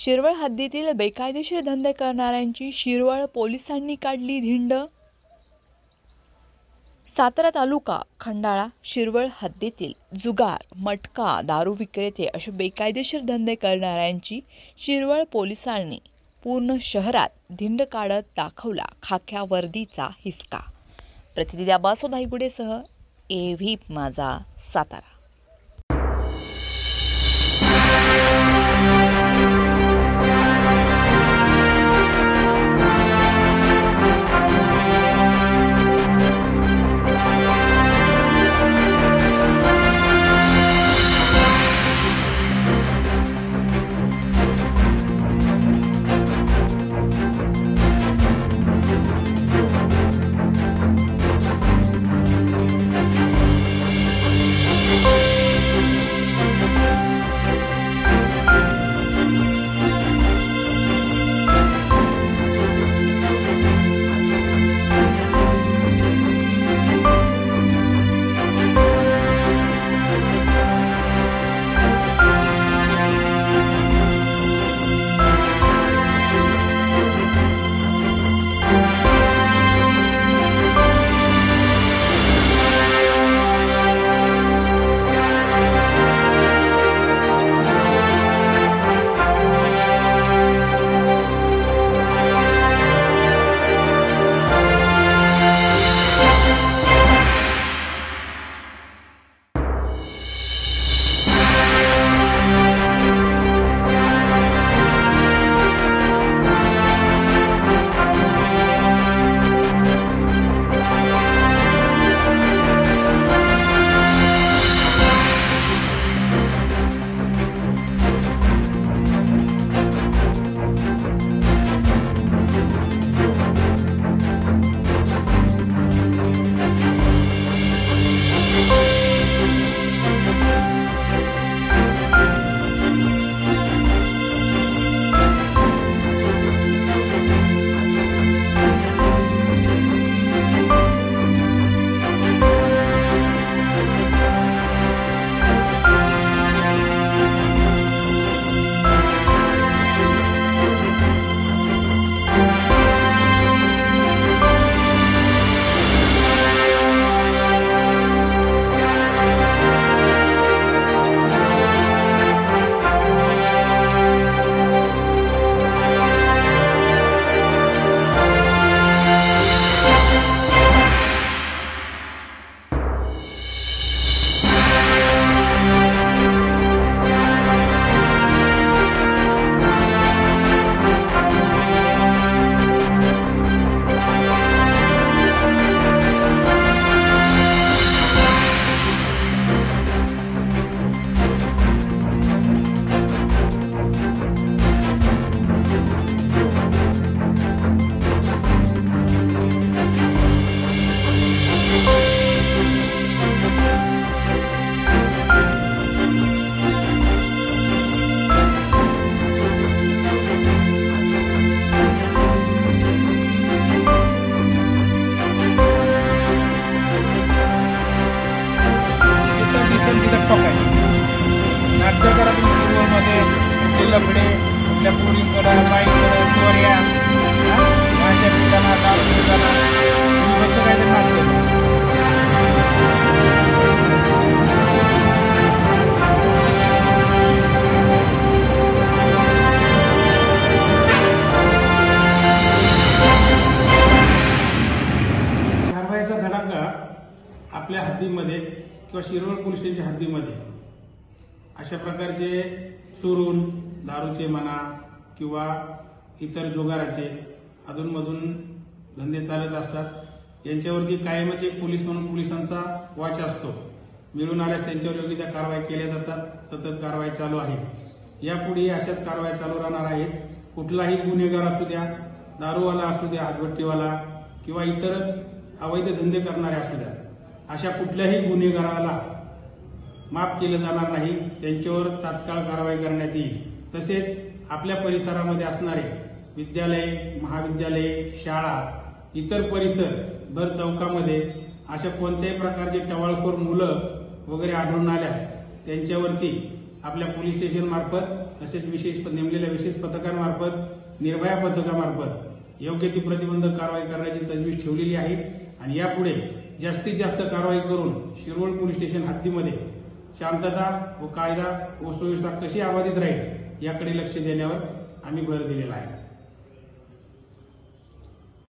शिरवळ हद्दीतील बेकायदेशीर धंदे करणाऱ्यांची शिरवळ पोलिसांनी काढली धिंड। सातारा तालुका खंडाळा शिरवळ हद्दीतील जुगार, मटका, दारू विक्रेते असे बेकायदेशीर धंदे करणाऱ्यांची शिरवळ पोलिसांनी पूर्ण शहरात धिंड काढत दाखवला खाक्या वर्दीचा हिसका। प्रतिनिधी अब्बास धायगुडेसह AV माझा सातारा। नाट्यकारातून शिरवळमध्ये लफडे कुठल्या पोरींकडं बाईकडं चोऱ्या माझ्या पिताना दारू पिताना फक्त काहीतरी नाट्य कारवाईचा धडाका आपल्या हद्दीमध्ये किंवा शिरवळ पोलीस स्टेशनच्या हद्दीमध्ये अशा प्रकारचे चोरून दारूचे म्हणा किंवा इतर जुगाराचे अधूनमधून धंदे चालत असतात। यांच्यावरती कायमच एक पोलीस म्हणून पोलिसांचा वॉच असतो। मिळून आल्यास त्यांच्यावर योग्य त्या कारवाई केल्या जातात। सतत कारवाई चालू आहे। यापुढे अशाच कारवाई चालू राहणार आहेत। कुठलाही गुन्हेगार असू द्या, दारूवाला असू द्या, हातभट्टीवाला किंवा इतर अवैध धंदे करणारे असू द्या, अशा कुठल्याही गुन्हेगाराला माफ केलं जाणार नाही। त्यांच्यावर तात्काळ कारवाई करण्यात येईल। तसेच आपल्या परिसरामध्ये असणारे विद्यालय, महाविद्यालय, शाळा, इतर परिसर भर चौकामध्ये अशा कोणत्याही प्रकारचे टवाळखोर मुलं वगैरे आढळून आल्यास त्यांच्यावरती आपल्या पोलीस स्टेशन मार्फत तसेच नेमलेल्या विशेष पथकांमार्फत निर्भया पथकामार्फत योग्य ती प्रतिबंधक कारवाई करण्याची तजवीज ठेवलेली आहे आणि यापुढे जास्तीत जास्त कारवाई करून शिरवळ पोलीस स्टेशन हद्दीमध्ये शांतता व कायदा व सुव्यवस्था कशी अबाधित राहील याकडे लक्ष देण्यावर आम्ही भर दिलेला आहे.